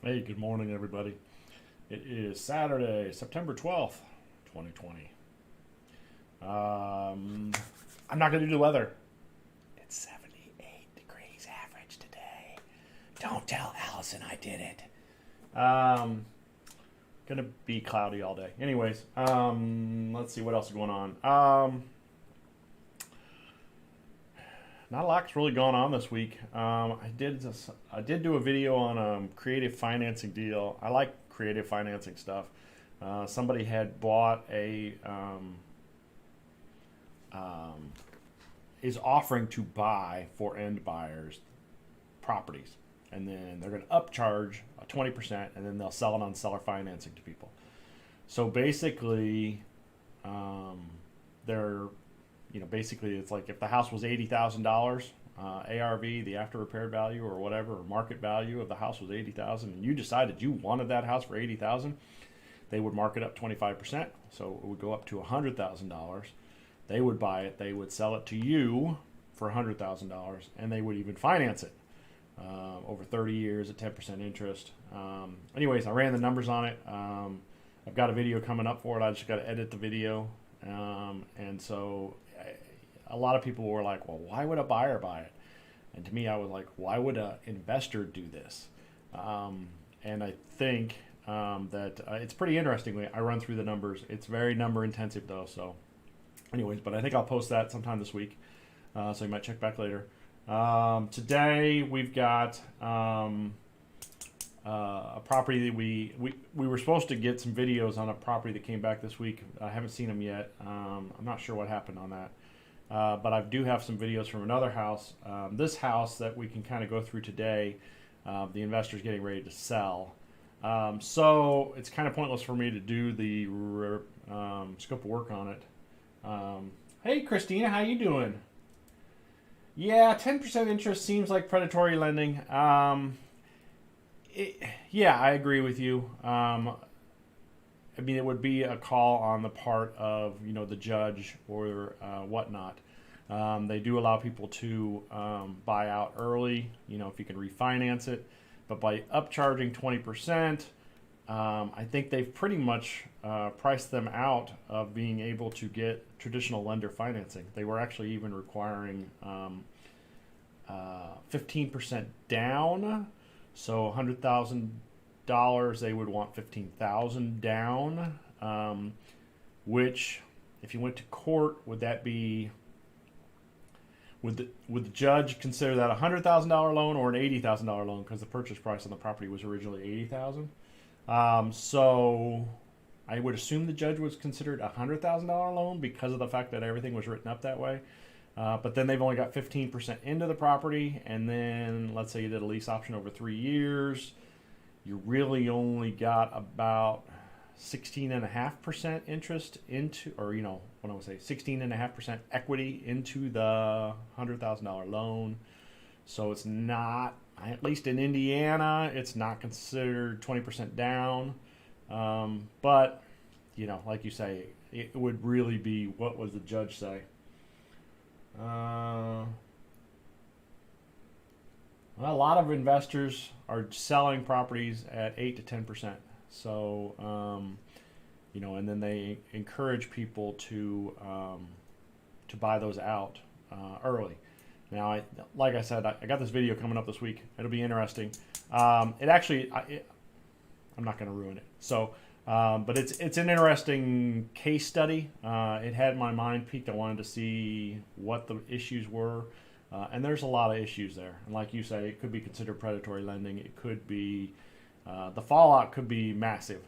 Hey, good morning, everybody. It is Saturday, September 12th, 2020. I'm not going to do the weather. It's 78 degrees average today. Don't tell Allison I did it. Going to be cloudy all day. Anyways, let's see what else is going on. Not a lot's really going on this week. I did do a video on a creative financing deal. I like creative financing stuff. Somebody had bought is offering to buy for end buyers properties, and then they're going to upcharge 20%, and then they'll sell it on seller financing to people. So basically, they're basically it's like if the house was $80,000 ARV, the after repair value or whatever, or market value of the house was $80,000, and you decided you wanted that house for $80,000, they would mark it up 25%, so it would go up to $100,000. They would buy it, they would sell it to you for $100,000, and they would even finance it over 30 years at 10% interest. Anyways, I ran the numbers on it. I've got a video coming up for it. I just got to edit the video, and so a lot of people were like, well, why would a buyer buy it? And to me, I was like, why would an investor do this? And I think that it's pretty interesting. I run through the numbers. It's very number intensive though. So anyways, but I think I'll post that sometime this week. So you might check back later. Today we've got a property that we were supposed to get some videos on a property that came back this week. I haven't seen them yet. I'm not sure what happened on that. But I do have some videos from another house. This house that we can kind of go through today, the investor's getting ready to sell. So it's kind of pointless for me to do the scope of work on it. Hey, Christina, how you doing? Yeah, 10% interest seems like predatory lending. Yeah, I agree with you. I mean, it would be a call on the part of the judge or whatnot. They do allow people to buy out early, if you can refinance it. But by upcharging 20%, I think they've pretty much priced them out of being able to get traditional lender financing. They were actually even requiring 15% down. So $100,000, they would want $15,000 down, which, if you went to court, would the judge consider that a $100,000 loan or an $80,000 loan? Because the purchase price on the property was originally $80,000. So I would assume the judge was considered a $100,000 loan because of the fact that everything was written up that way. But then they've only got 15% into the property, and then let's say you did a lease option over 3 years, you really only got about 16.5% interest into, or what I would say, 16.5% equity into the $100,000 loan. So it's not, at least in Indiana, it's not considered 20% down. But like you say, it would really be what would the judge say. Well, a lot of investors are selling properties at 8 to 10%. So, and then they encourage people to buy those out early. Now, like I said, I got this video coming up this week. It'll be interesting. I'm not going to ruin it. So, but it's an interesting case study. It had my mind piqued. I wanted to see what the issues were. And there's a lot of issues there. And like you say, it could be considered predatory lending. It could be, the fallout could be massive.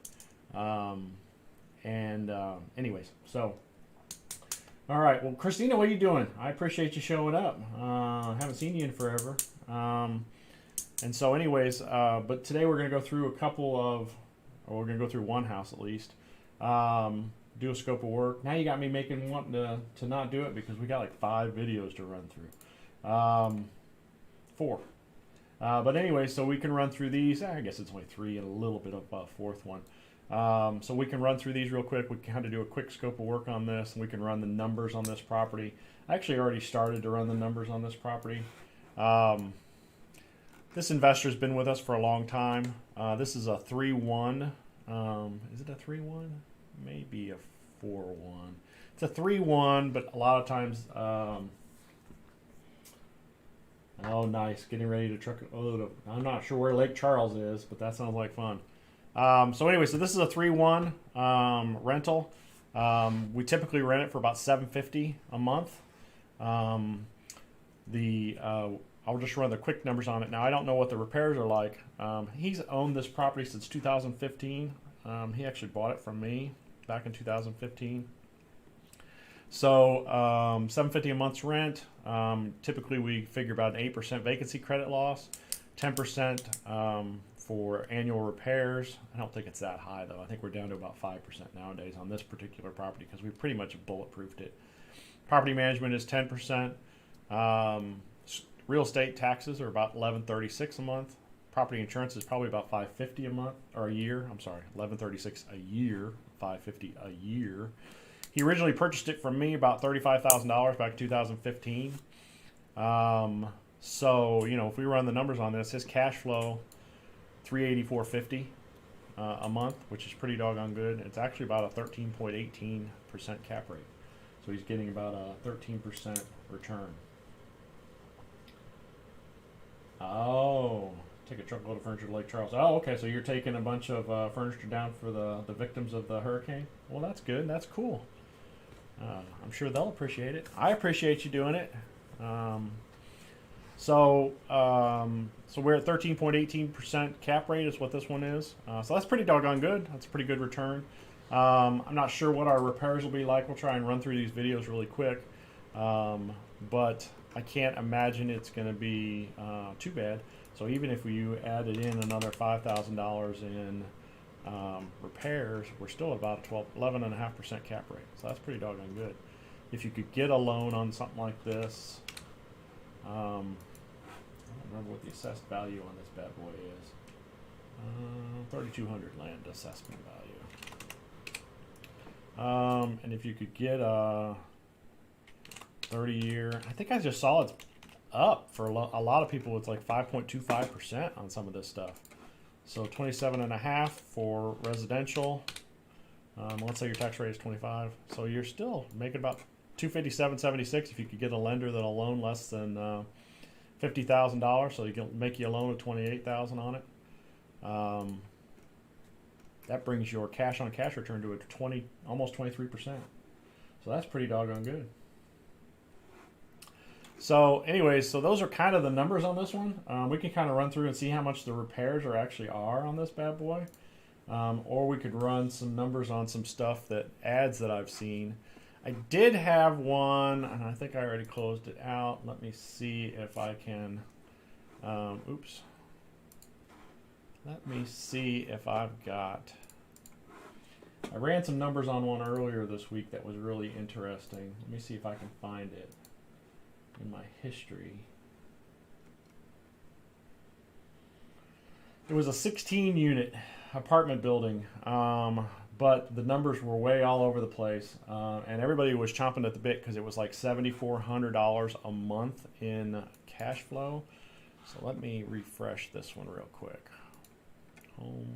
Anyways, so, all right. Well, Christina, what are you doing? I appreciate you showing up. I haven't seen you in forever. And so anyways, but today we're going to go through we're going to go through one house at least, do a scope of work. Now you got me wanting to not do it because we got like 5 videos to run through. 4. But anyway, so we can run through these. I guess it's only 3 and a little bit of a 4th one. So we can run through these real quick. We can kind of do a quick scope of work on this, and we can run the numbers on this property. I actually already started to run the numbers on this property. This investor's been with us for a long time. This is a 3-1. Is it a 3-1? Maybe a 4-1. It's a 3-1, but a lot of times, oh, nice. Getting ready to truck it. Oh, I'm not sure where Lake Charles is, but that sounds like fun. So anyway, so this is a 3-1 rental. We typically rent it for about $750 a month. I'll just run the quick numbers on it. Now, I don't know what the repairs are like. He's owned this property since 2015. He actually bought it from me back in 2015. So $750 a month's rent. Typically, we figure about an 8% vacancy credit loss, 10% for annual repairs. I don't think it's that high, though. I think we're down to about 5% nowadays on this particular property because we pretty much bulletproofed it. Property management is 10%. Real estate taxes are about $11.36 a month. Property insurance is probably about $550 a month or a year. I'm sorry, $11.36 a year, $550 a year. He originally purchased it from me about $35,000 back in 2015. So if we run the numbers on this, his cash flow $384.50 a month, which is pretty doggone good. It's actually about a 13.18% cap rate. So he's getting about a 13% return. Oh, take a truckload of furniture to Lake Charles. Oh, okay, so you're taking a bunch of furniture down for the victims of the hurricane? Well, that's good. That's cool. I'm sure they'll appreciate it. I appreciate you doing it. So we're at 13.18% cap rate is what this one is. So that's pretty doggone good. That's a pretty good return. I'm not sure what our repairs will be like. We'll try and run through these videos really quick. But I can't imagine it's going to be too bad. So even if you added in another $5,000 in repairs, we're still at about a 11.5% cap rate. So that's pretty doggone good. If you could get a loan on something like this, I don't remember what the assessed value on this bad boy is. $3,200 land assessment value. And if you could get a 30-year, I think I just saw it's up for a lot of people. It's like 5.25% on some of this stuff. So 27.5 for residential. Let's say your tax rate is 25. So you're still making about $257.76 if you could get a lender that'll loan less than $50,000. So you can make you a loan of $28,000 on it. That brings your cash on cash return to almost 23%. So that's pretty doggone good. So anyways, so those are kind of the numbers on this one. We can kind of run through and see how much the repairs are on this bad boy. Or we could run some numbers on some stuff ads that I've seen. I did have one, and I think I already closed it out. Let me see if I can, oops. Let me see if I've got, I ran some numbers on one earlier this week that was really interesting. Let me see if I can find it in my history. It was a 16-unit apartment building, but the numbers were way all over the place, and everybody was chomping at the bit because it was like $7,400 a month in cash flow. So let me refresh this one real quick. Home,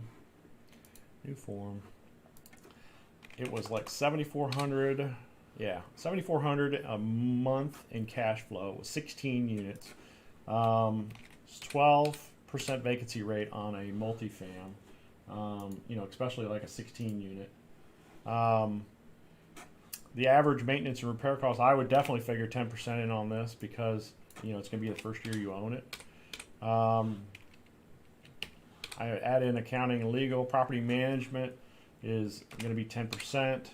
new form. It was like $7,400. Yeah, $7,400 a month in cash flow, 16 units. It's 12% vacancy rate on a multifam. Especially like a 16 unit. The average maintenance and repair cost, I would definitely figure 10% in on this because it's going to be the first year you own it. I add in accounting and legal. Property management is going to be 10%.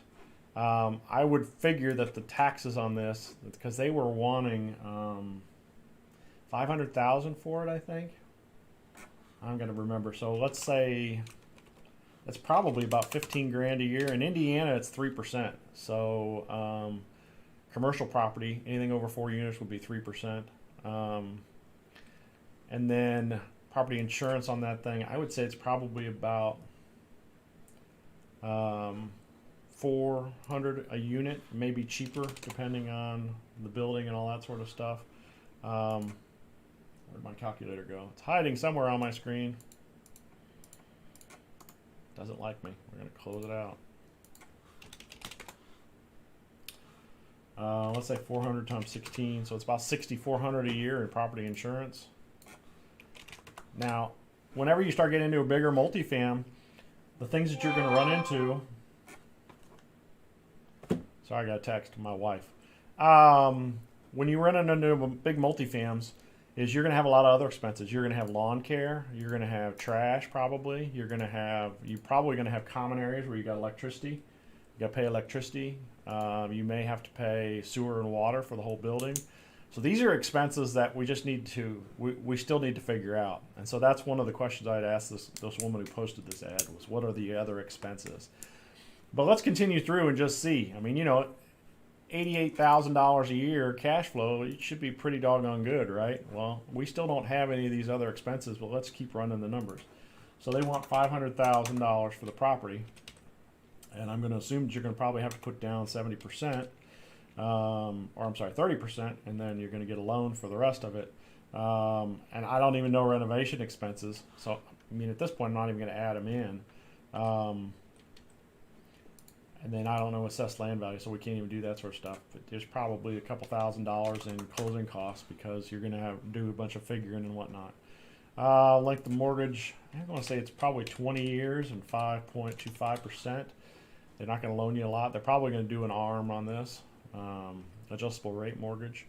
I would figure that the taxes on this, because they were wanting $500,000 for it, I think. I'm going to remember. So let's say it's probably about 15 grand a year. In Indiana, it's 3%. So commercial property, anything over 4 units would be 3%. And then property insurance on that thing, I would say it's probably about $400 a unit, maybe cheaper depending on the building and all that sort of stuff. Where'd my calculator go? It's hiding somewhere on my screen. Doesn't like me. We're going to close it out. Let's say 400 times 16, so it's about $6,400 a year in property insurance. Now, whenever you start getting into a bigger multifam, the things that you're going to run into. Sorry, I got a text from my wife. When you run into big multifams, is you're going to have a lot of other expenses. You're going to have lawn care. You're going to have trash, probably. You're probably going to have common areas where you got electricity. You got to pay electricity. You may have to pay sewer and water for the whole building. So these are expenses that we just need to, we still need to figure out. And so that's one of the questions I'd asked this woman who posted this ad was, what are the other expenses? But let's continue through and just see. I mean, you know, $88,000 a year cash flow, it should be pretty doggone good, right? Well, we still don't have any of these other expenses, but let's keep running the numbers. So they want $500,000 for the property. And I'm going to assume that you're going to probably have to put down 70%, or I'm sorry, 30%, and then you're going to get a loan for the rest of it. And I don't even know renovation expenses. So, I mean, at this point, I'm not even going to add them in. And then I don't know assessed land value, so we can't even do that sort of stuff. But there's probably a couple $1,000s in closing costs because you're going to have to do a bunch of figuring and whatnot. Like the mortgage, I'm going to say it's probably 20 years and 5.25%. They're not going to loan you a lot. They're probably going to do an ARM on this, adjustable rate mortgage.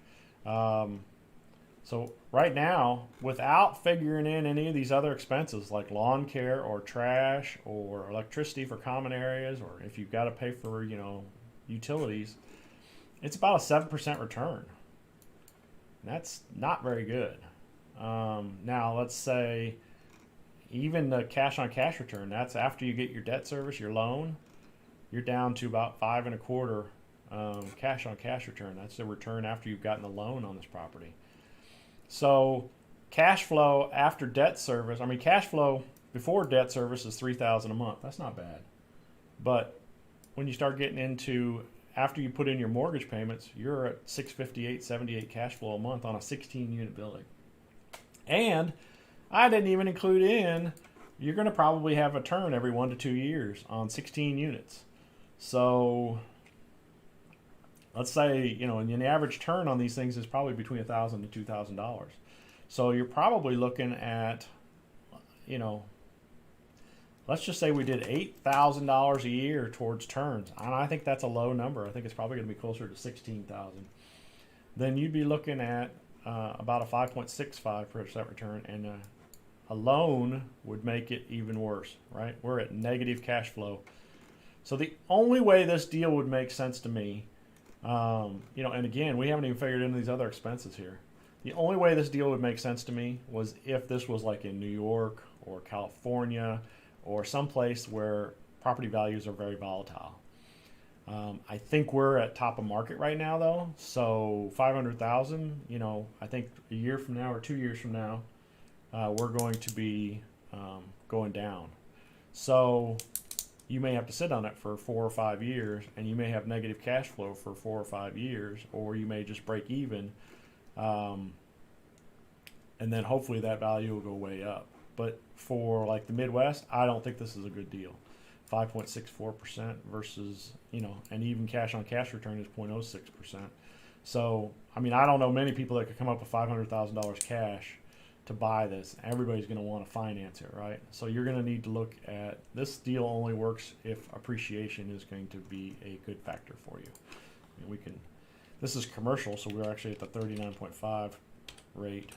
So right now, without figuring in any of these other expenses like lawn care or trash or electricity for common areas, or if you've got to pay for, you know, utilities, it's about a 7% return. That's not very good. Now, let's say even the cash-on-cash return, that's after you get your debt service, your loan, you're down to about 5.25 cash-on-cash return. That's the return after you've gotten the loan on this property. So cash flow after debt service, I mean, cash flow before debt service is $3,000 a month. That's not bad. But when you start getting into after you put in your mortgage payments, you're at $658, $78 cash flow a month on a 16-unit building. And I didn't even include in, you're going to probably have a turn every 1 to 2 years on 16 units. So let's say, you know, and the average turn on these things is probably between $1,000 to $2,000. So you're probably looking at, you know, let's just say we did $8,000 a year towards turns. And I think that's a low number. I think it's probably going to be closer to $16,000. Then you'd be looking at about a 5.65% return, and a loan would make it even worse, right? We're at negative cash flow. So the only way this deal would make sense to me, you know, and again, we haven't even figured in these other expenses here. The only way this deal would make sense to me was if this was like in New York or California or someplace where property values are very volatile. I think we're at top of market right now, though. So 500,000, you know, I think a year from now or 2 years from now, we're going to be going down. So you may have to sit on it for 4 or 5 years, and you may have negative cash flow for 4 or 5 years, or you may just break even, and then hopefully that value will go way up. But for like the Midwest, I don't think this is a good deal. 5.64% versus, you know, and even cash on cash return is 0.06%. So, I mean, I don't know many people that could come up with $500,000 cash to buy this. Everybody's going to want to finance it, right? So you're going to need to look at, this deal only works if appreciation is going to be a good factor for you. I mean, we can, this is commercial, so we're actually at the 39.5 rate.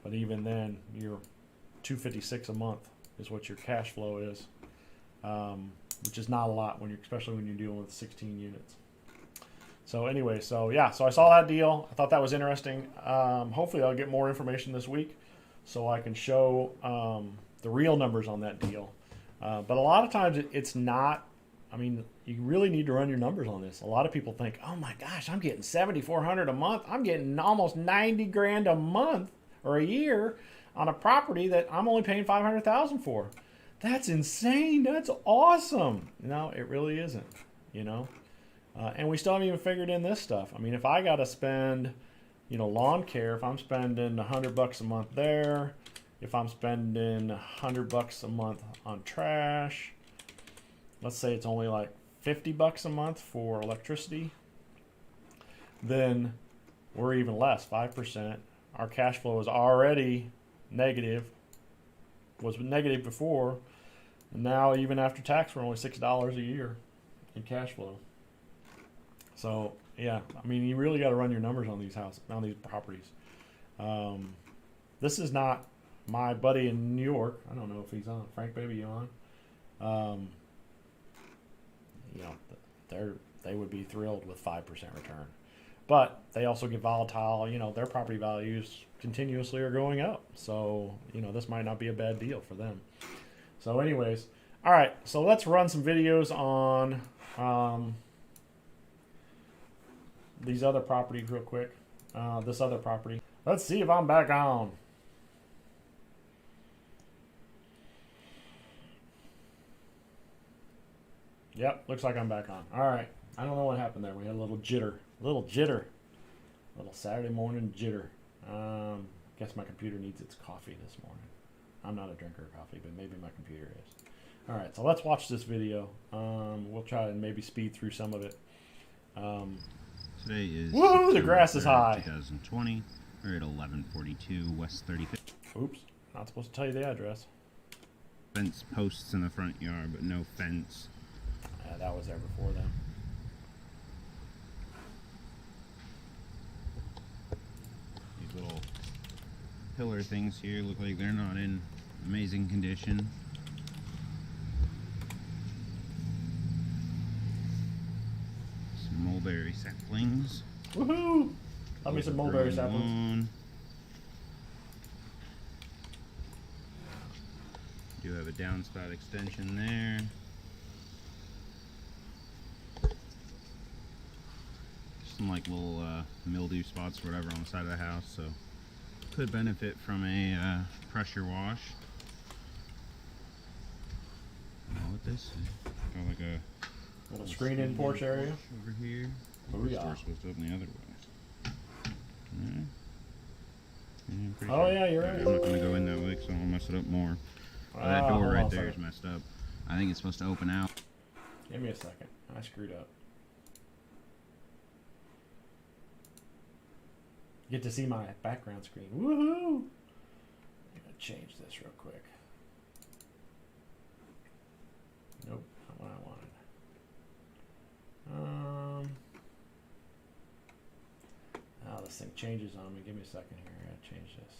But even then, you're $256 a month is what your cash flow is, which is not a lot when you're, especially when you're dealing with 16 units. So anyway, so yeah, so I saw that deal. I thought that was interesting. Hopefully I'll get more information this week so I can show the real numbers on that deal. But a lot of times it's not, I mean, you really need to run your numbers on this. A lot of people think, oh my gosh, I'm getting $7,400 a month. I'm getting almost 90 grand a month or a year on a property that I'm only paying $500,000 for. That's insane. That's awesome. No, it really isn't, you know. And we still haven't even figured in this stuff. I mean, if I got to spend, you know, lawn care, if I'm spending $100 a month there, if I'm spending $100 a month on trash, let's say it's only like $50 a month for electricity, then we're even less, 5%. Our cash flow is already negative, was negative before, and now even after tax, we're only $6 a year in cash flow. So yeah, I mean, you really got to run your numbers on these houses, on these properties. This is not my buddy in New York. I don't know if he's on. Frank, baby, you on? You know, they would be thrilled with 5% return, but they also get volatile. You know, their property values continuously are going up, so you know this might not be a bad deal for them. So, anyways, all right. So let's run some videos on these other properties real quick. This other property. Let's see if I'm back on. Yep, looks like I'm back on. All right. I don't know what happened there. We had a little jitter. A little Saturday morning jitter. Guess my computer needs its coffee this morning. I'm not a drinker of coffee, but maybe my computer is. All right, so let's watch this video. We'll try and maybe speed through some of it. Today is woohoo, the grass is high. 2020. We're at 1142 West 35th. Oops, not supposed to tell you the address. Fence posts in the front yard, but no fence. That was there before then. These little pillar things here look like they're not in amazing condition. Some mulberry saplings. Woohoo! Love me some mulberry saplings. Lawn. Do have a downspout extension there. Some like little mildew spots or whatever on the side of the house, so could benefit from a pressure wash. I don't know what this is. Got like a little screen-in porch area over here. Oh, yeah. We're supposed to open the other way. Oh yeah, you're right. I'm not going to go in that way because I don't want to mess it up more. That door right there is messed up. I think it's supposed to open out. Give me a second. I screwed up. You get to see my background screen. Woohoo! I'm gonna change this real quick. Nope, not what I wanted. Oh, this thing changes on me. Give me a second here. I gotta change this.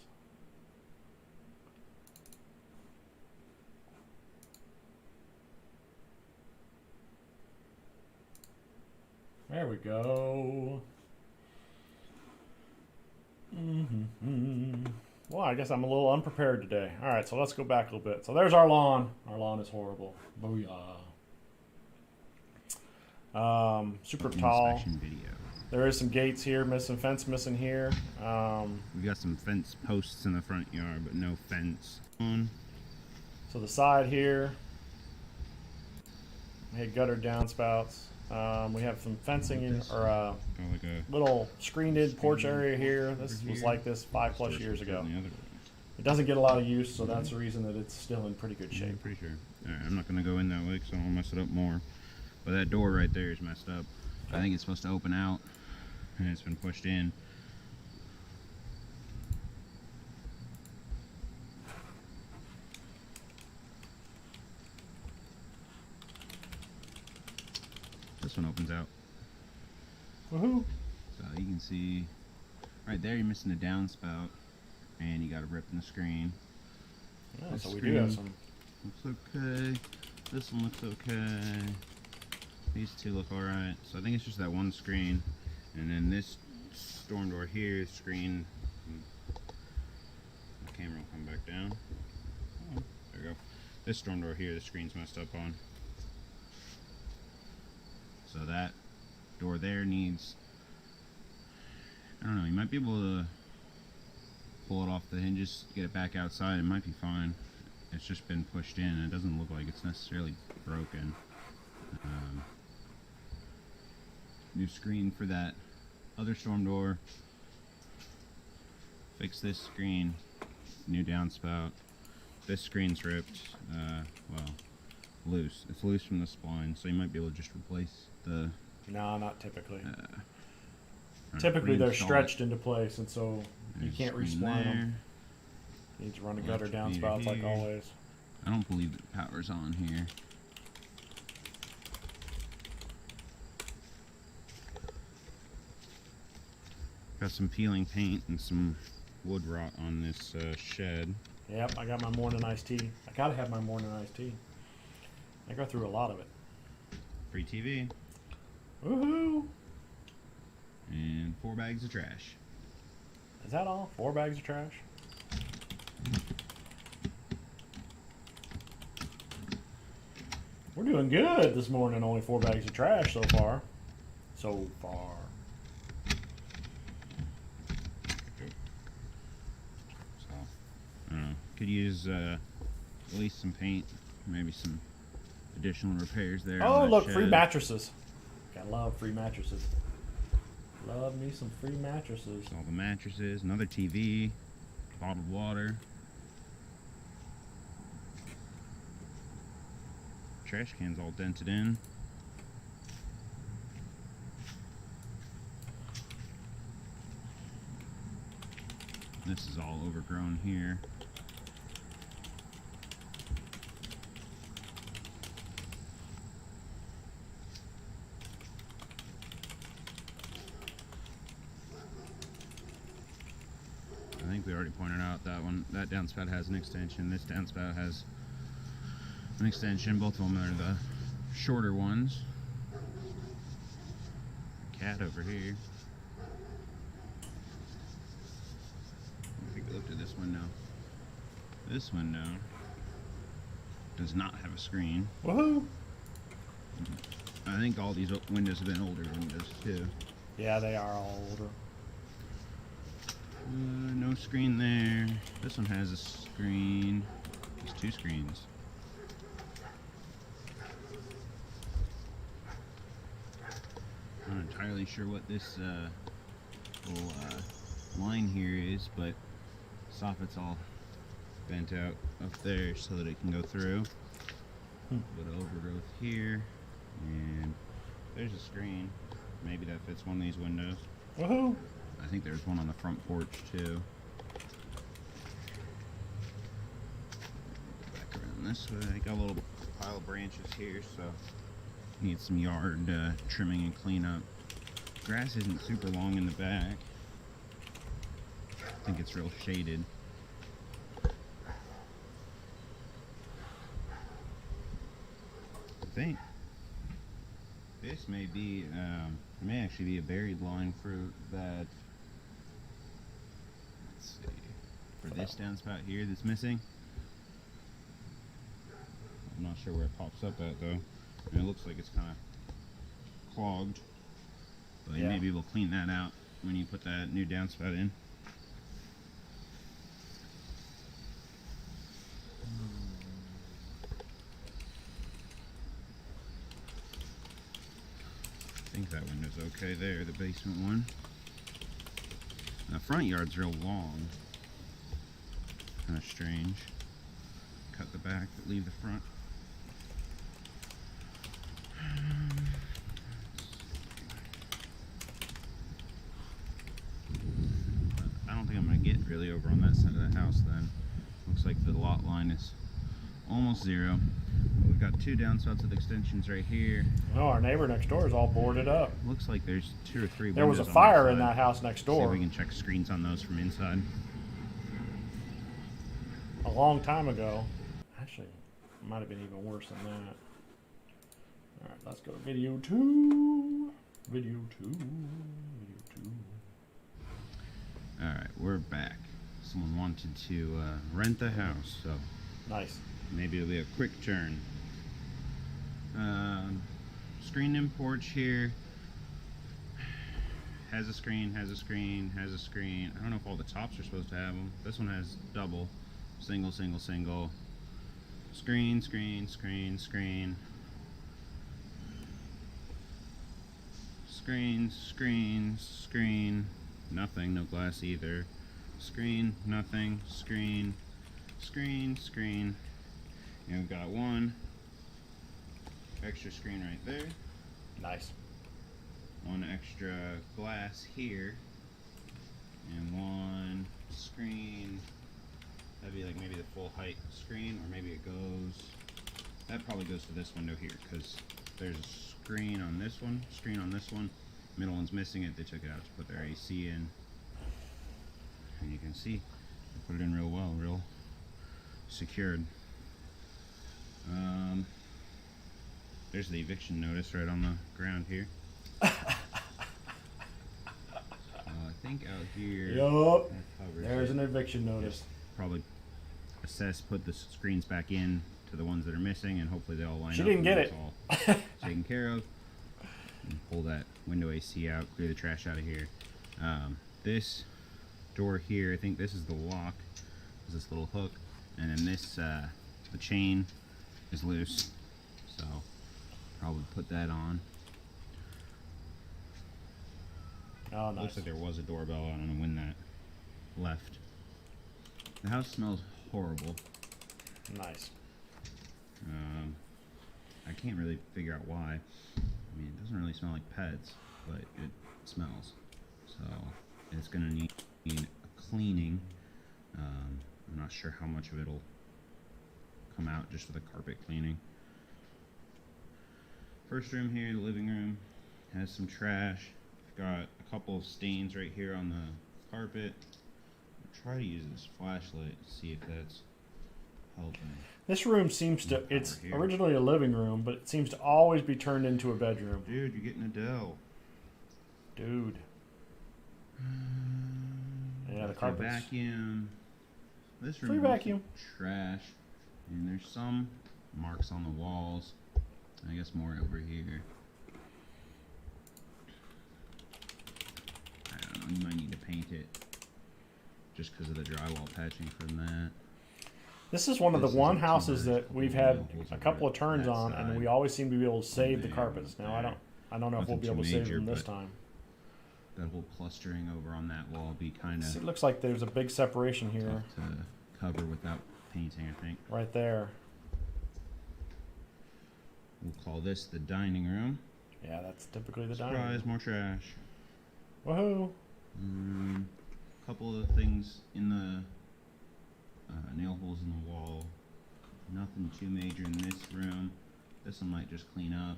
There we go. Well, I guess I'm a little unprepared today. All right, so let's go back a little bit. So there's our lawn. Our lawn is horrible. Booyah. Super tall. Video. There is some gates here, missing fence, missing here. We've got some fence posts in the front yard, but no fence. So the side here, we had gutter downspouts. We have some fencing in, or like a little screened-in porch area here. This was like this 5+ years ago. It doesn't get a lot of use, so that's the reason that it's still in pretty good shape. I'm pretty sure. All right, I'm not going to go in that way because I don't want to mess it up more. But that door right there is messed up. I think it's supposed to open out, and it's been pushed in. This one opens out. Woohoo! So you can see right there you're missing a downspout, and you got a rip in the screen. Yeah, so we do have some. Looks okay. This one looks okay. These two look alright. So I think it's just that one screen, and then this storm door here is screen. The camera will come back down. Oh, there we go. This storm door here, the screen's messed up on. So that door there needs, I don't know, you might be able to pull it off the hinges, get it back outside. It might be fine. It's just been pushed in, and it doesn't look like it's necessarily broken. New screen for that other storm door. fix this screen. New downspout. This screen's ripped. Well, loose. It's loose from the spline, so you might be able to just replace the. No, not typically. Typically, they're stretched into place, and so you can't respline them. You need to run a gutter downspouts like always. I don't believe the power's on here. Got some peeling paint and some wood rot on this shed. Yep, I got my morning iced tea. I gotta have my morning iced tea. I go through a lot of it. Free TV. Woohoo! And 4 bags of trash. Is that all? 4 bags of trash? We're doing good this morning. Only 4 bags of trash so far. So far. So, I don't know. Could use at least some paint, maybe some additional repairs there. Oh, look, free mattresses. I love free mattresses. Love me some free mattresses. All the mattresses, another TV, bottled water. Trash can's all dented in. This is all overgrown here. I think we already pointed out that downspout has an extension. This downspout has an extension. Both of them are the shorter ones. Cat over here. Take a look at this window. This window does not have a screen. Woohoo! I think all these windows have been older windows too. Yeah, they are all older. No screen there. This one has a screen. There's 2 screens. I'm not entirely sure what this little line here is, but soffit's all bent out up there so that it can go through. A bit of overgrowth here, and there's a screen. Maybe that fits one of these windows. Woohoo! I think there's one on the front porch too. Go back around this way. Got a little pile of branches here, so need some yard trimming and cleanup. Grass isn't super long in the back. I think it's real shaded. I think this may be, may actually be a buried line for that. Let's see, for this downspout here that's missing. I'm not sure where it pops up at though. And it looks like it's kind of clogged, but you may be able to clean that out when you put that new downspout in. I think that window's okay there, the basement one. The front yard's real long. Kind of strange. Cut the back, but leave the front. I don't think I'm going to get really over on that side of the house then. Looks like the lot line is almost zero. We've got 2 downspouts with extensions right here. Oh, our neighbor next door is all boarded up. Looks like there's 2 or 3 There was a windows on fire that in side. that house next See if door we can check screens on those from inside. a long time ago. Actually, it might have been even worse than that. Alright, let's go to video 2. Video 2. Video 2. Alright, we're back. Someone wanted to rent the house, so Nice. maybe it'll be a quick turn. Screened in porch here. Has a screen, has a screen, has a screen. I don't know if all the tops are supposed to have them. This one has double. Single, single, single. Screen, screen, screen, screen. Screen, screen, screen. Nothing, no glass either. screen, nothing, screen, screen, screen. And we've got one extra screen right there. Nice. One extra glass here. And one screen. That'd be like maybe the full height screen, or maybe it goes. That probably goes to this window here, because there's a screen on this one, middle one's missing it. They took it out to put their AC in. And you can see, they put it in real well, real secured. There's the eviction notice right on the ground here. I think out here. Yup. There's an eviction notice. Probably assess, put the screens back in to the ones that are missing, and hopefully they all line up. She didn't get it. It's all taken care of. And pull that window AC out, clear the trash out of here. This door here, I think this is the lock. There's this little hook, and then this, the chain is loose, so probably put that on. Oh, nice. Looks like there was a doorbell. I don't know when that left. The house smells horrible. Nice. I can't really figure out why. I mean, it doesn't really smell like pets, but it smells. So it's gonna need a cleaning. I'm not sure how much of it'll come out just with a carpet cleaning. First room here, the living room, has some trash. Got a couple of stains right here on the carpet. I'll try to use this flashlight to see if that's helping. This room seems to, it's originally a living room, but it seems to always be turned into a bedroom. Dude, you're getting Adele. Dude. Yeah, the carpet. Vacuum. This room free vacuum. Trash. And there's some marks on the walls. I guess more over here. I don't know, you might need to paint it just because of the drywall patching from that. This is one of the houses that we've had a couple of turns on, and we always seem to be able to save the carpets. Now I don't know if we'll be able to save them this time. That whole clustering over on that wall be kind of. It looks like there's a big separation here. To cover without painting, I think. Right there. We'll call this the dining room. Yeah, that's typically the dining room. Surprise, more trash. Woohoo! A couple of things in the nail holes in the wall. Nothing too major in this room. This one might just clean up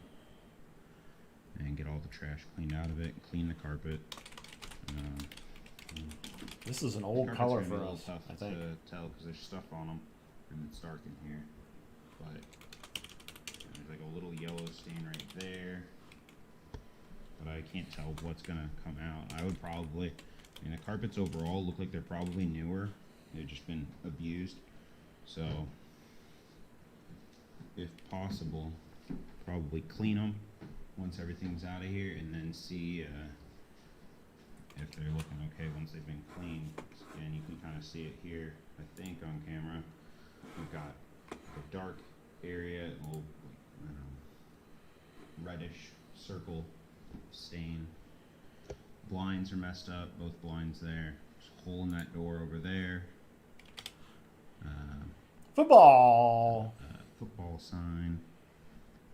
and get all the trash cleaned out of it. Clean the carpet. This is an old color for us, tough I think. to tell because there's stuff on them and it's dark in here. But there's like a little yellow stain right there. But I can't tell what's gonna come out. I would probably, I mean, the carpets overall look like they're probably newer. They've just been abused. So, if possible, probably clean them once everything's out of here, and then see if they're looking okay once they've been cleaned. And you can kind of see it here, I think, on camera. We've got the dark area, a little reddish circle stain. Blinds are messed up, both blinds there. There's a hole in that door over there. Football! Football sign.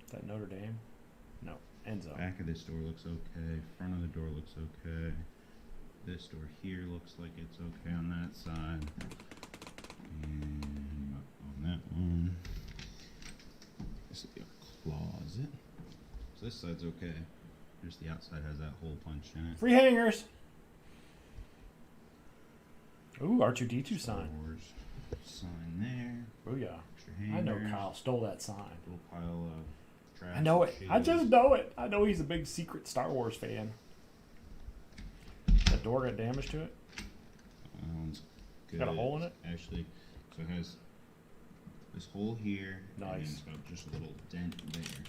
Is that Notre Dame? No, end zone. Back of this door looks okay. Front of the door looks okay. This door here looks like it's okay on that side. And on that one, this is a closet. So this side's okay. Just the outside has that hole punched in it. Free hangers! Ooh, R2D2 sign. Wars sign there. Booyah. Extra hangers. I know Kyle stole that sign. Little pile of trash. I know it. I just know it. I know he's a big secret Star Wars fan. That door got damage to it? That one's good. Got a hole in it? Actually, so it has this hole here. Nice. And it's got just a little dent there.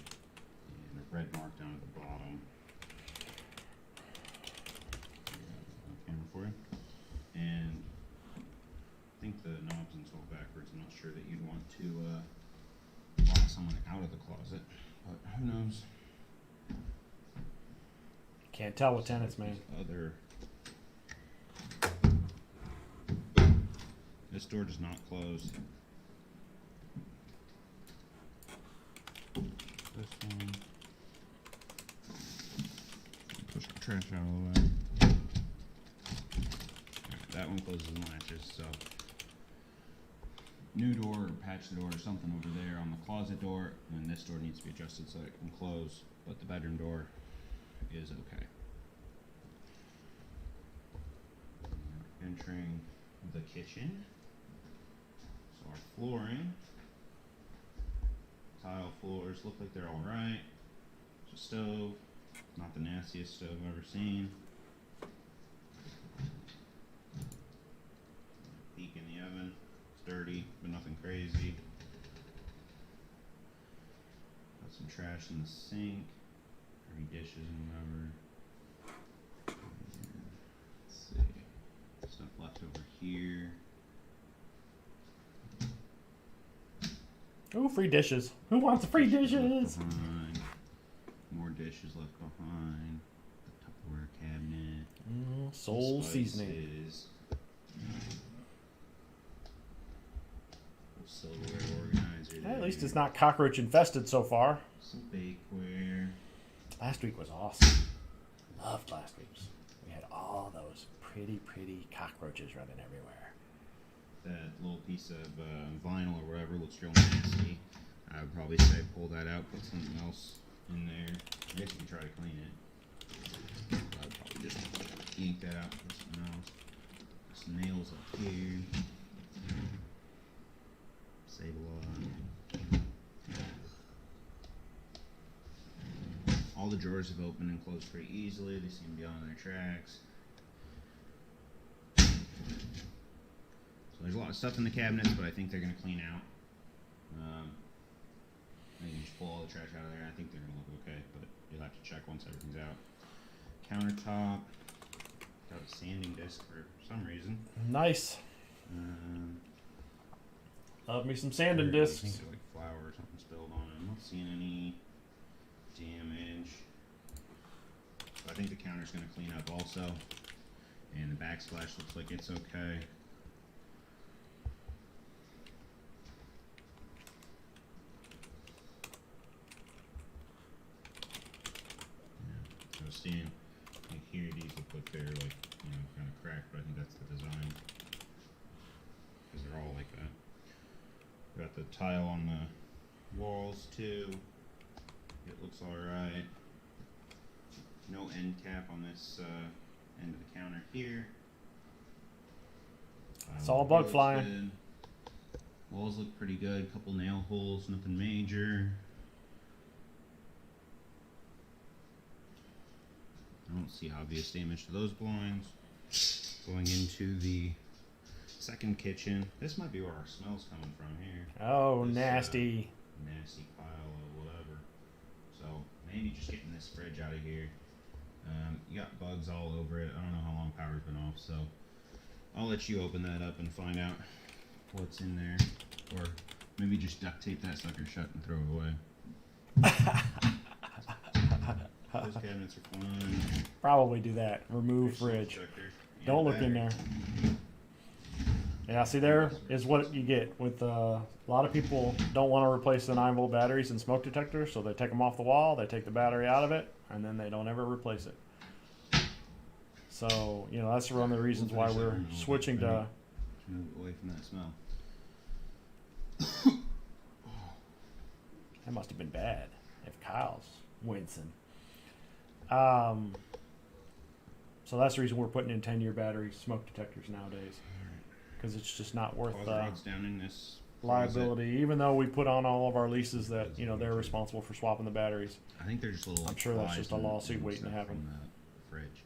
And a red mark down at the bottom. Camera for you. And I think the knob's installed backwards. I'm not sure that you'd want to lock someone out of the closet, but who knows? Can't tell with tenants, man. Other This door does not close. This one. Push the trash out of the way. Alright, that one closes and latches, so new door or patch the door or something over there on the closet door, and this door needs to be adjusted so it can close, but the bedroom door is okay. Entering the kitchen. So our flooring, tile floors look like they're alright. There's a stove, not the nastiest stove I've ever seen. Peek in the oven. Dirty, but nothing crazy. Got some trash in the sink, dirty dishes and whatever. Let's see, stuff left over here. Oh, free dishes. Who wants free dishes? Behind. More dishes left behind. The Tupperware cabinet. Soul seasoning. Silverware organizer. At least it's not cockroach infested so far. Some bakeware. Last week was awesome. Loved last week's. We had all those pretty cockroaches running everywhere. That little piece of vinyl or whatever looks real nasty. I would probably say pull that out, put something else in there. I guess you can try to clean it. I would probably just yank that out, put something else. Some nails up here. Save a lot. All the drawers have opened and closed pretty easily. They seem to be on their tracks. So there's a lot of stuff in the cabinets, but I think they're going to clean out. I think you just pull all the trash out of there. I think they're going to look okay, but you'll have to check once everything's out. Countertop. Got a sanding disc for some reason. Nice. Love me some sanding I discs. think like flour or something spilled on it. I'm not seeing any damage. So I think the counter's going to clean up also. And the backsplash looks like it's okay. I was seeing, like here, these look like they're like, you know, kind of cracked, but I think that's the design. Because they're all like that. Got the tile on the walls too. It looks alright. No end cap on this end of the counter here. It's all bug flying. Good. Walls look pretty good. Couple nail holes, nothing major. I don't see obvious damage to those blinds. Going into the second kitchen. This might be where our smell's coming from here. Oh, This, nasty. Nasty pile of whatever. So maybe just getting this fridge out of here. You got bugs all over it. I don't know how long power's been off, so I'll let you open that up and find out what's in there. Or maybe just duct tape that sucker shut and throw it away. Those cabinets are fine. Probably do that. Remove fridge. Don't look in there. Yeah, see, there is what you get with a lot of people don't want to replace the 9-volt batteries and smoke detectors, so they take them off the wall, they take the battery out of it, and then they don't ever replace it. So, you know, that's one of the reasons why we're switching to... Move away from that smell. That must have been bad if Kyle's wincing. So that's the reason we're putting in 10-year battery smoke detectors nowadays, because it's just not worth down in this liability. Even though we put on all of our leases that, you know, they're responsible for swapping the batteries. I think they're just little. I'm sure that's just a lawsuit waiting to happen. From the fridge.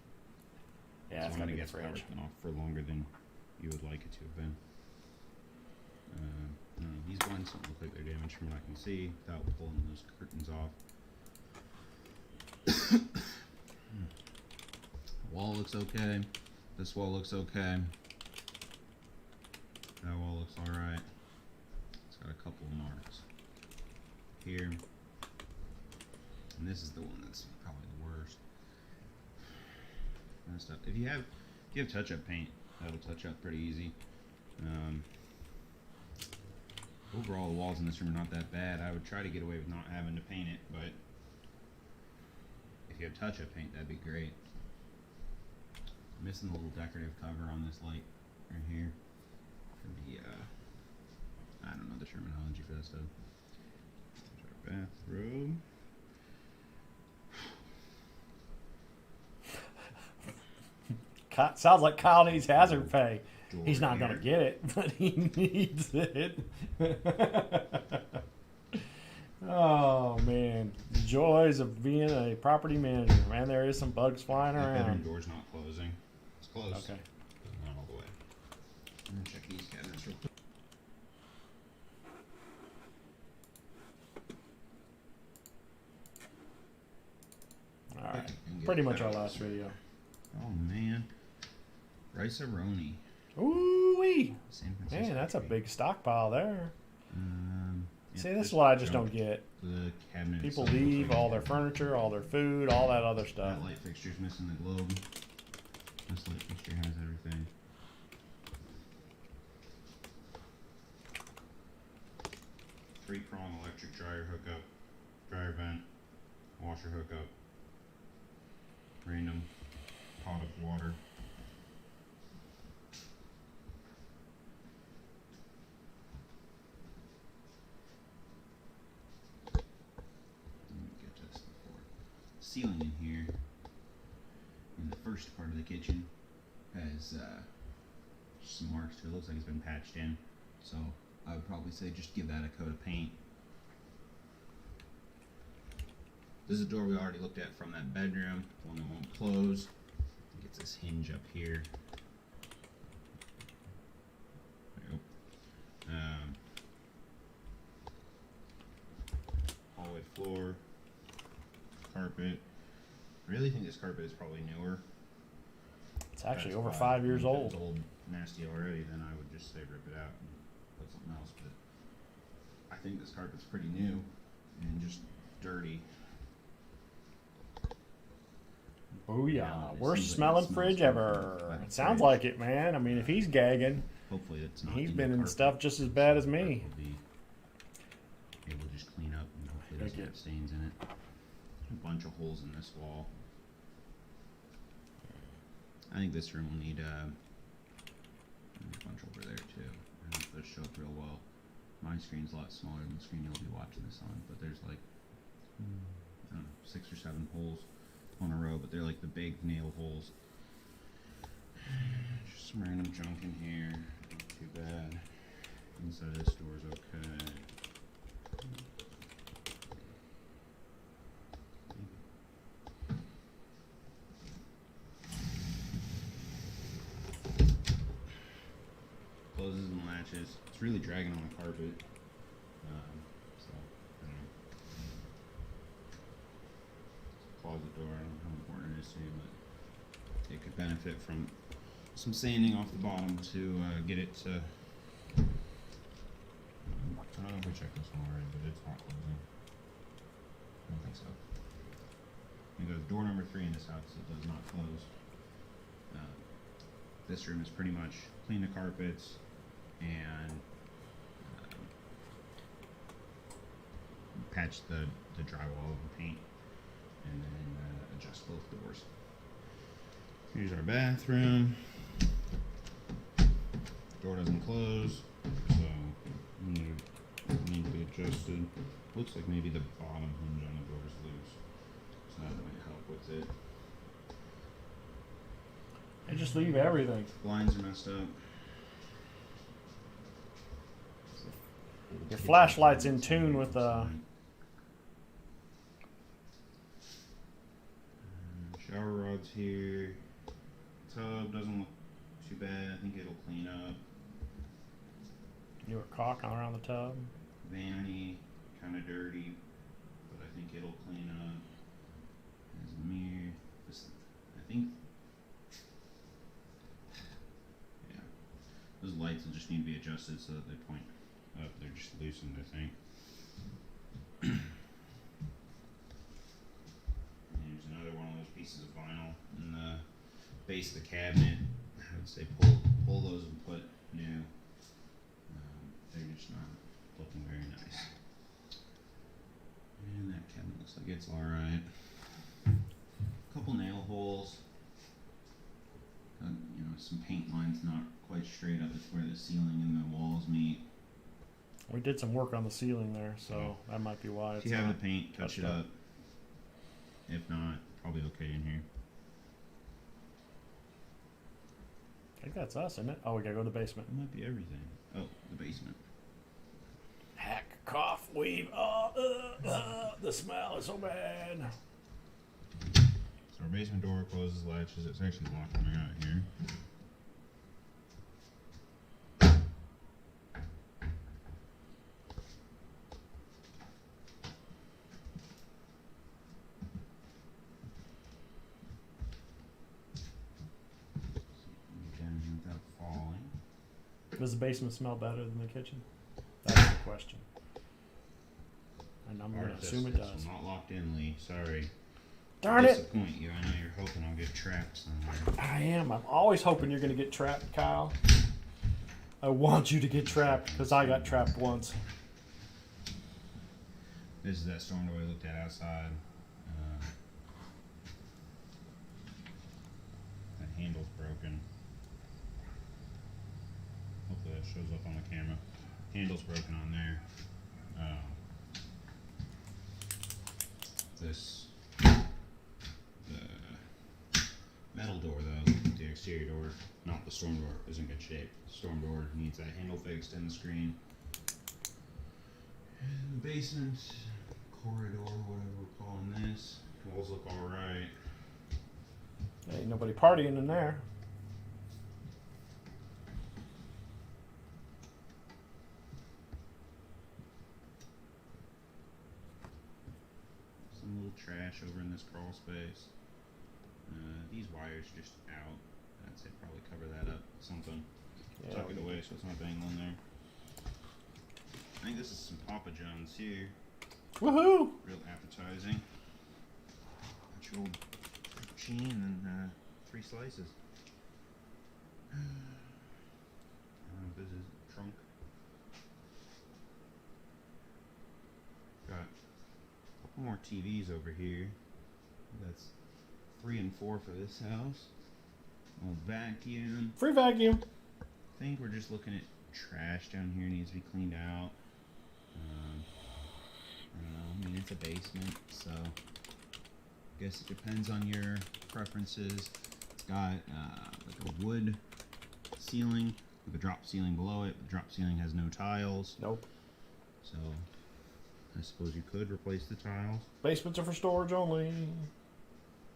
Yeah, so it's I'm gonna gonna be get the fridge. off for longer than you would like it to have been. These blinds don't look like they're damaged from what I can see without pulling those curtains off. Wall looks okay. This wall looks okay. That wall looks alright. It's got a couple of marks here. And this is the one that's probably the worst. Messed up. If you have touch-up paint, that'll touch up pretty easy. Overall, the walls in this room are not that bad. I would try to get away with not having to paint it, but if you have touch-up paint, that'd be great. I'm missing the little decorative cover on this light right here for the, I don't know the terminology for this stuff. There's our bathroom. Sounds like Kyle needs hazard pay. Door He's not here. going to get it, but he needs it. Oh, man. The joys of being a property manager. Man, there is some bugs flying That bedroom around. door's not closing. It's close. Okay. But not all the way. I'm gonna check these cabinets real quick. All right. And get Pretty it much our out. last video. Oh man, rice-a-roni. Ooh-wee. San Francisco. Man, that's a treat. big stockpile there. Yeah, See, this is what I just don't junk. get. The cabinet. People itself looks leave like all their furniture, all their food, all that other stuff. that light fixture's missing the globe. This light fixture has everything. Three-prong electric dryer hookup, dryer vent, washer hookup, random pot of water. Let me get to this before. Ceiling in here, in the first part of the kitchen, has some marks to it. Looks like it's been patched in. So I would probably say just give that a coat of paint. This is a door we already looked at from that bedroom, the one that won't close. It gets this hinge up here. There you go. Hallway floor, carpet. I really think this carpet is probably newer. It's actually That's over why. 5 years If it was old. old, nasty already, then I would just say rip it out and put something else. But I think this carpet's pretty new and just dirty. Booyah. Yeah, it Worst seems like it smelling smells fridge good ever. from the It sounds fridge. like it, man. I mean, if he's gagging, Hopefully it's not. he's in been the in carpet. stuff just as bad as The me. carpet will be able to just clean up and hopefully doesn't Okay. have stains in it. A bunch of holes in this wall. I think this room will need a bunch over there too. I think those show up real well. My screen's a lot smaller than the screen you'll be watching this on, but there's like I don't know, 6 or 7 holes on a row, but they're like the big nail holes. Just some random junk in here. Not too bad. Inside of this door's okay. Closes and latches. It's really dragging on the carpet. So, I don't know. Closet door, I don't know how important it is to you, but it could benefit from some sanding off the bottom to get it to. I don't know if we checked this one already, but it's not closing. I don't think so. It goes door number 3 in this house, it does not close. This room is pretty much clean the carpets and patch the drywall and paint, and then adjust both doors. Here's our bathroom. Door doesn't close, so need to be adjusted. Looks like maybe the bottom hinge on the door is loose, so that might help with it. And just leave everything. Blinds are messed up. Your flashlight's in tune with the. Shower rods here. Tub doesn't look too bad. I think it'll clean up. You were caulking around the tub. Vanity, kind of dirty, but I think it'll clean up. There's a mirror. This, I think. Yeah. Those lights will just need to be adjusted so that they point up. They're just loosened, I think. Here's another one of those pieces of vinyl in the base of the cabinet. I would say pull those and put new. They're just not looking very nice. And that cabinet looks like it's alright. Couple nail holes. Some paint lines not quite straight up. It's where the ceiling and the walls meet. We did some work on the ceiling there, so that might be why. If you have the paint, touch it up. If not, probably okay in here. I think that's us, isn't it? Oh, we gotta go to the basement. It might be everything. Oh, the basement. Hack, cough, weave. The smell is so bad. So our basement door closes, latches. It's actually locked coming out here. Down here without falling. Does the basement smell better than the kitchen? That's the question. And I'm going to assume it does. I'm not locked in, Lee. Sorry. Darn it! Disappoint you. I know you're hoping I'll get trapped somewhere. I am. I'm always hoping you're going to get trapped, Kyle. I want you to get trapped because I got trapped once. This is that storm door we looked at outside. That handle's broken. Hopefully that shows up on the camera. Handle's broken on there. The metal door though, the exterior door, not the storm door, is in good shape. The storm door needs that handle fixed and the screen. And the basement, corridor, whatever we're calling this. Walls look alright. Ain't nobody partying in there. Some little trash over in this crawl space. These wires just out. I'd say probably cover that up with something. Yeah. Tuck it away so it's not dangling there. I think this is some Papa John's here. Woohoo! Real appetizing. Got your old cheese and then 3 slices. I don't know if this is trunk. Got a couple more TVs over here. That's 3 and 4 for this house. Old vacuum. Free vacuum. I think we're just looking at trash down here. Needs to be cleaned out. I don't know. I mean, it's a basement, so I guess it depends on your preferences. It's got like a wood ceiling with a drop ceiling below it. The drop ceiling has no tiles. Nope. So I suppose you could replace the tiles. Basements are for storage only.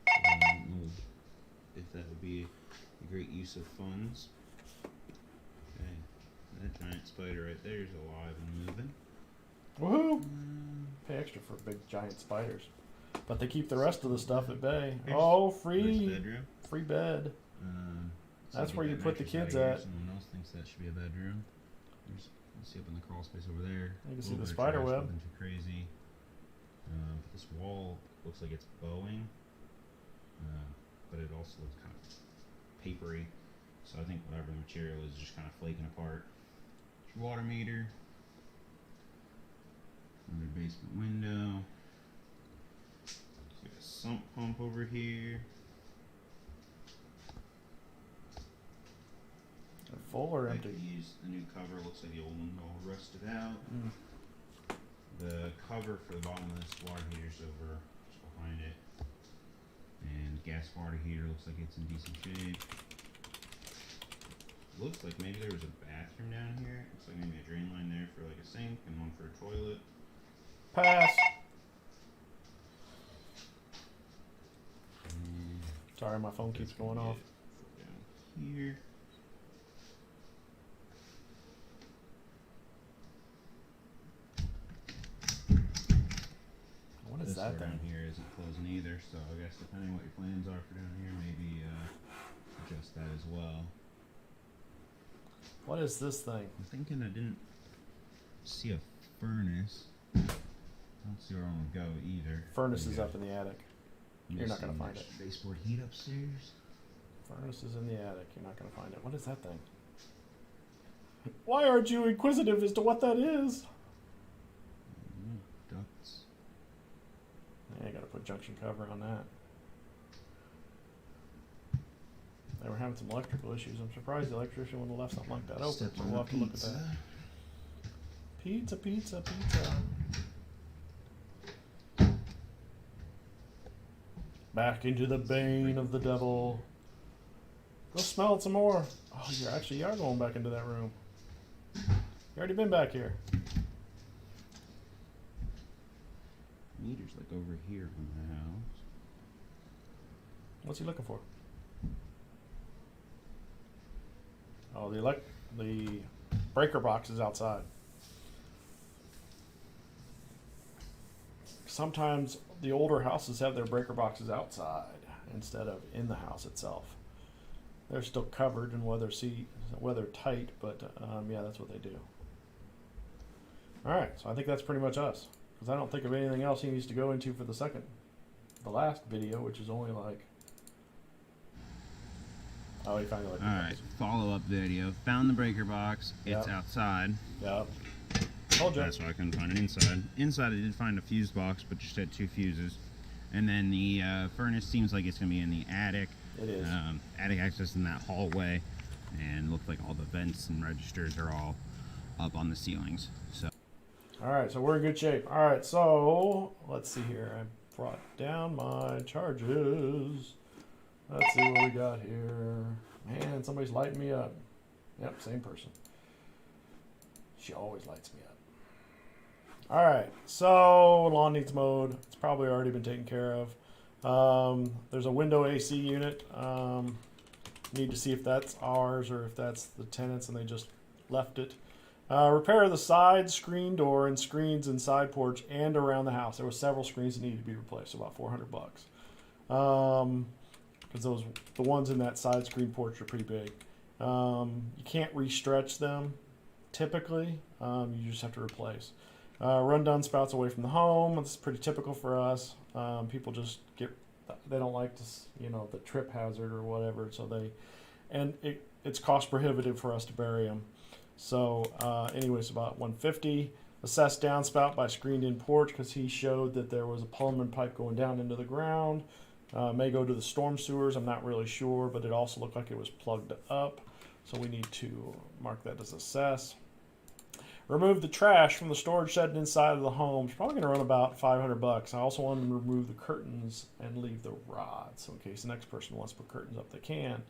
I don't know if that would be a great use of funds. Okay, that giant spider right there is alive and moving. Woohoo! Pay extra for big giant spiders, but they keep the rest of the stuff at bay. Oh, free bedroom. Free bed. That's where you put the kids at. Someone else thinks that should be a bedroom. Let's see up in the crawl space over there. You can see the spider web. Nothing too crazy. This wall looks like it's bowing, but it also looks kind of papery. So I think whatever the material is just kind of flaking apart. Your water meter. Another basement window. Got a sump pump over here. Full or I empty? could use the new cover. Looks like the old one all rusted out. The cover for the bottom of this water heater is over just behind it. And gas water heater looks like it's in decent shape. Looks like maybe there was a bathroom down here. Looks like maybe a drain line there for like a sink and one for a toilet. Pass. And Sorry, my phone keeps going off. Down here. What is This that door thing? down here isn't closing either, so I guess depending what your plans are for down here, maybe adjust that as well. What is this thing? I'm thinking I didn't see a furnace. I don't see where I want to go either. Furnace Maybe is up in the attic. You're not gonna find it. Baseboard heat upstairs. Furnace is in the attic. You're not gonna find it. What is that thing? Why aren't you inquisitive as to what that is? put junction cover on that. They were having some electrical issues. I'm surprised the electrician wouldn't have left something like that open. Step So on we'll the have to look at that. Pizza, pizza, pizza. Back into the bane of the devil. Go smell it some more. Oh, you are going back into that room. You already been back here. Meter's like over here on the house. What's he looking for? Oh, the breaker box is outside. Sometimes the older houses have their breaker boxes outside instead of in the house itself. They're still covered and weather tight, but yeah, that's what they do. All right, so I think that's pretty much us, because I don't think of anything else he needs to go into for the last video, which is only like. Oh, he finally. All right, follow-up video. Found the breaker box. It's Yep. outside. Yep. Told you. That's why I couldn't find it inside. Inside, I did find a fuse box, but just had 2 fuses. And then the furnace seems like it's going to be in the attic. It is. Attic access in that hallway, and looks like all the vents and registers are all up on the ceilings. So. All right, so we're in good shape. All right, so let's see here. I brought down my charges. Let's see what we got here. Man, somebody's lighting me up. Yep, same person. She always lights me up. All right, so lawn needs mowed. It's probably already been taken care of. There's a window AC unit. Need to see if that's ours or if that's the tenants and they just left it. Repair the side screen door and screens in side porch and around the house. There were several screens that needed to be replaced, about $400. Because the ones in that side screen porch are pretty big. You can't restretch them typically. You just have to replace. Run down spouts away from the home. This is pretty typical for us. People just they don't like to, the trip hazard or whatever. So it's cost prohibitive for us to bury them. So anyways, about $150. Assess downspout by screened in porch, because he showed that there was a Pullman pipe going down into the ground. May go to the storm sewers. I'm not really sure, but it also looked like it was plugged up. So we need to mark that as assess. Remove the trash from the storage shed inside of the home. It's probably going to run about $500. I also want to remove the curtains and leave the rods. So in case the next person wants to put curtains up, they can.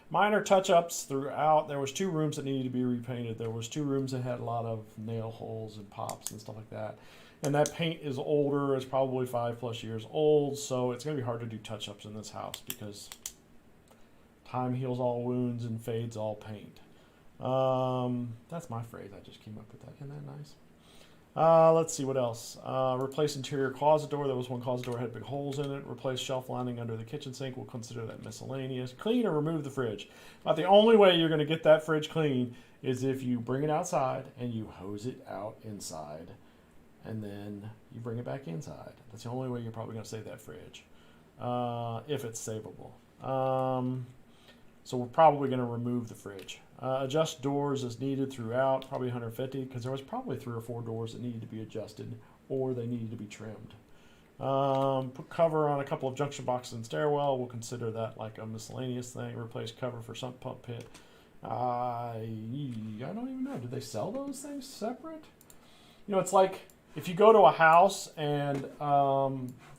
Minor touch-ups throughout. There was 2 rooms that needed to be repainted. There was 2 rooms that had a lot of nail holes and pops and stuff like that. And that paint is older. It's probably 5+ years old. So it's going to be hard to do touch-ups in this house because time heals all wounds and fades all paint. That's my phrase. I just came up with that. Isn't that nice? Let's see what else. Replace interior closet door. There was one closet door that had big holes in it. Replace shelf lining under the kitchen sink. We'll consider that miscellaneous. Clean or remove the fridge. About the only way you're going to get that fridge clean is if you bring it outside and you hose it out inside, and then you bring it back inside. That's the only way you're probably going to save that fridge, if it's savable. So we're probably going to remove the fridge. Adjust doors as needed throughout, probably $150, because there was probably 3 or 4 doors that needed to be adjusted or they needed to be trimmed. Put cover on a couple of junction boxes and stairwell. We'll consider that like a miscellaneous thing. Replace cover for sump pump pit. I don't even know. Do they sell those things separate? It's like if you go to a house and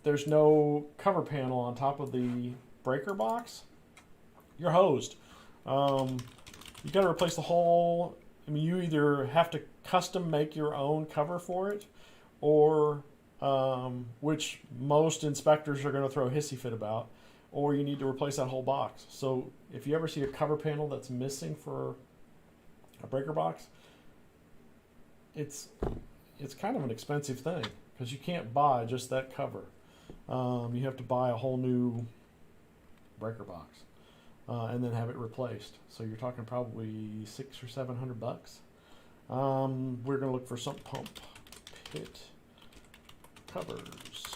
there's no cover panel on top of the breaker box, you're hosed. You got to replace the whole. You either have to custom make your own cover for it, or which most inspectors are going to throw a hissy fit about, or you need to replace that whole box. So if you ever see a cover panel that's missing for a breaker box, it's kind of an expensive thing because you can't buy just that cover. You have to buy a whole new breaker box. And then have it replaced. So you're talking probably $600 or $700. We're going to look for sump pump pit covers.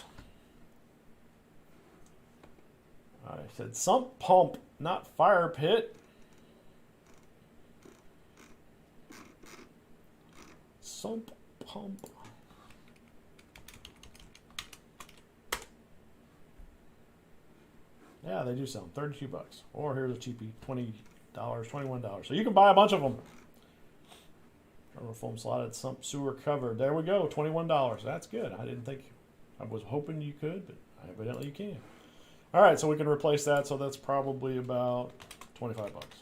I said sump pump, not fire pit. Sump pump. Yeah, they do sell them. 32 bucks. Or here's a cheapie, $20, $21. So you can buy a bunch of them. Foam slotted, sump sewer covered. There we go, $21. That's good. I was hoping you could, but evidently you can. All right, so we can replace that. So that's probably about 25 bucks.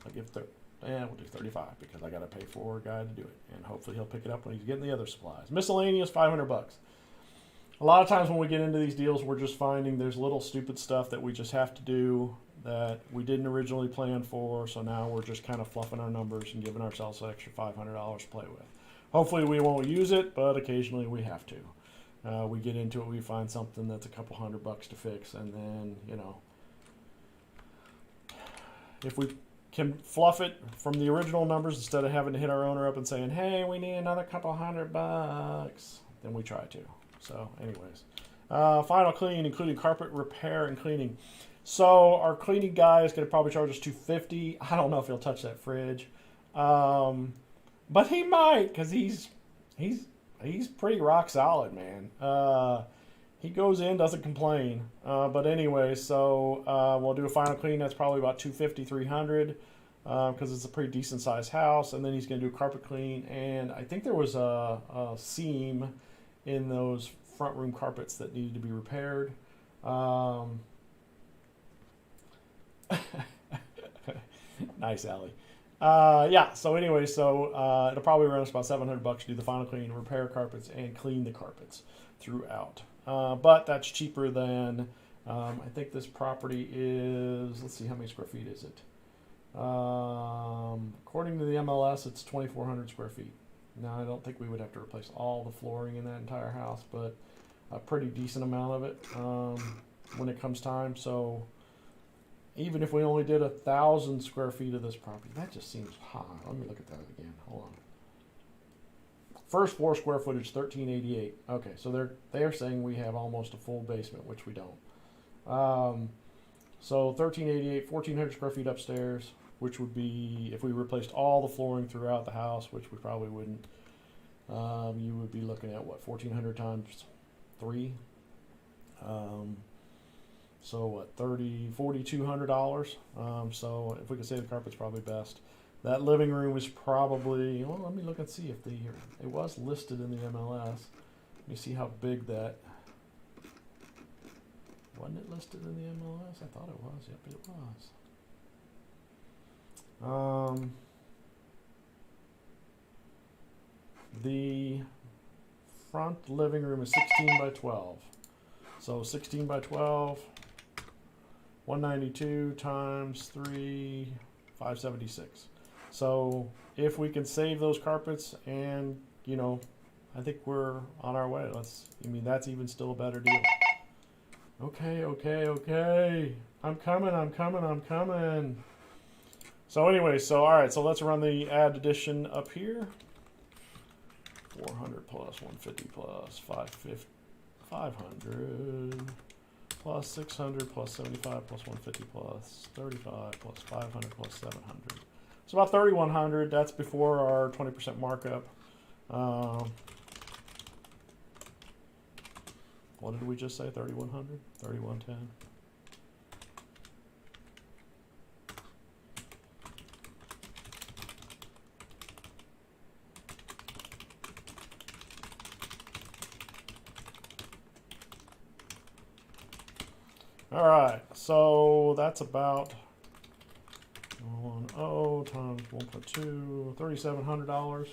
I'll give we'll do 35 because I got to pay for a guy to do it, and hopefully he'll pick it up when he's getting the other supplies. Miscellaneous, 500 bucks. A lot of times when we get into these deals, we're just finding there's little stupid stuff that we just have to do that we didn't originally plan for, so now we're just kind of fluffing our numbers and giving ourselves an extra $500 to play with. Hopefully we won't use it, but occasionally we have to. We get into it, we find something that's a couple $100 to fix, and then, if we can fluff it from the original numbers instead of having to hit our owner up and saying, hey, we need another couple $100, then we try to. So anyways, final clean, including carpet repair and cleaning. So our cleaning guy is going to probably charge us $250. I don't know if he'll touch that fridge, but he might, because he's pretty rock solid, man. He goes in, doesn't complain. But anyway, so we'll do a final clean. That's probably about $250, $300, because it's a pretty decent sized house. And then he's going to do a carpet clean, and I think there was a seam in those front room carpets that needed to be repaired. Nice, Allie. Yeah, so anyway, it'll probably run us about $700 to do the final clean, repair carpets, and clean the carpets throughout. But that's cheaper than, I think this property is, let's see, how many square feet is it? According to the MLS, it's 2,400 square feet. Now, I don't think we would have to replace all the flooring in that entire house, but a pretty decent amount of it when it comes time. So even if we only did 1,000 square feet of this property, that just seems high. Let me look at that again. Hold on. First floor square footage, 1,388. Okay, so they're saying we have almost a full basement, which we don't. So 1,388, 1,400 square feet upstairs, which would be, if we replaced all the flooring throughout the house, which we probably wouldn't, you would be looking at, what, 1,400 times 3? So what, $4,200? So if we could save the carpet's probably best. That living room is probably, well, let me look and see if it was listed in the MLS. Let me see how big that, wasn't it listed in the MLS? I thought it was. Yep, it was. The front living room is 16 by 12. So 16 by 12, 192 times 3, 576. So if we can save those carpets, and I think we're on our way. That's even still a better deal. Okay. I'm coming. So anyway, all right, so let's run the add addition up here. 400 plus 150 plus 500 plus 600 plus 75 plus 150 plus 35 plus 500 plus 700. It's about 3,100. That's before our 20% markup. What did we just say? 3,100? 3,110. All right, so that's about 10 times 1.2, $3,700.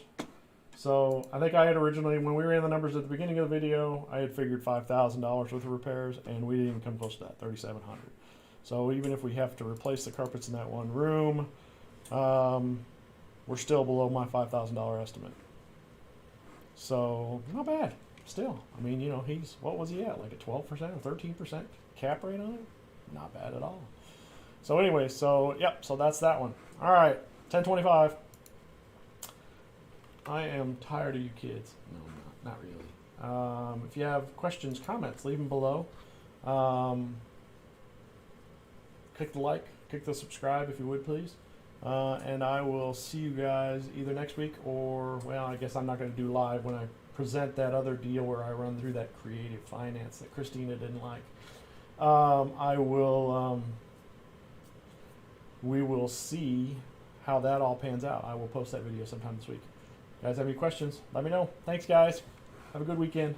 So I think I had originally, when we ran the numbers at the beginning of the video, I had figured $5,000 worth of repairs, and we didn't even come close to that, $3,700. So even if we have to replace the carpets in that one room, we're still below my $5,000 estimate. So not bad, still. I mean, what was he at? Like a 12% or 13% cap rate on it? Not bad at all. So anyway, so that's that one. All right, 1025. I am tired of you kids. No, not really. If you have questions, comments, leave them below. Click the like, click the subscribe if you would, please. And I will see you guys either next week or, well, I guess I'm not going to do live when I present that other deal where I run through that creative finance that Christina didn't like. I will. We will see how that all pans out. I will post that video sometime this week. Guys, have any questions? Let me know. Thanks, guys. Have a good weekend.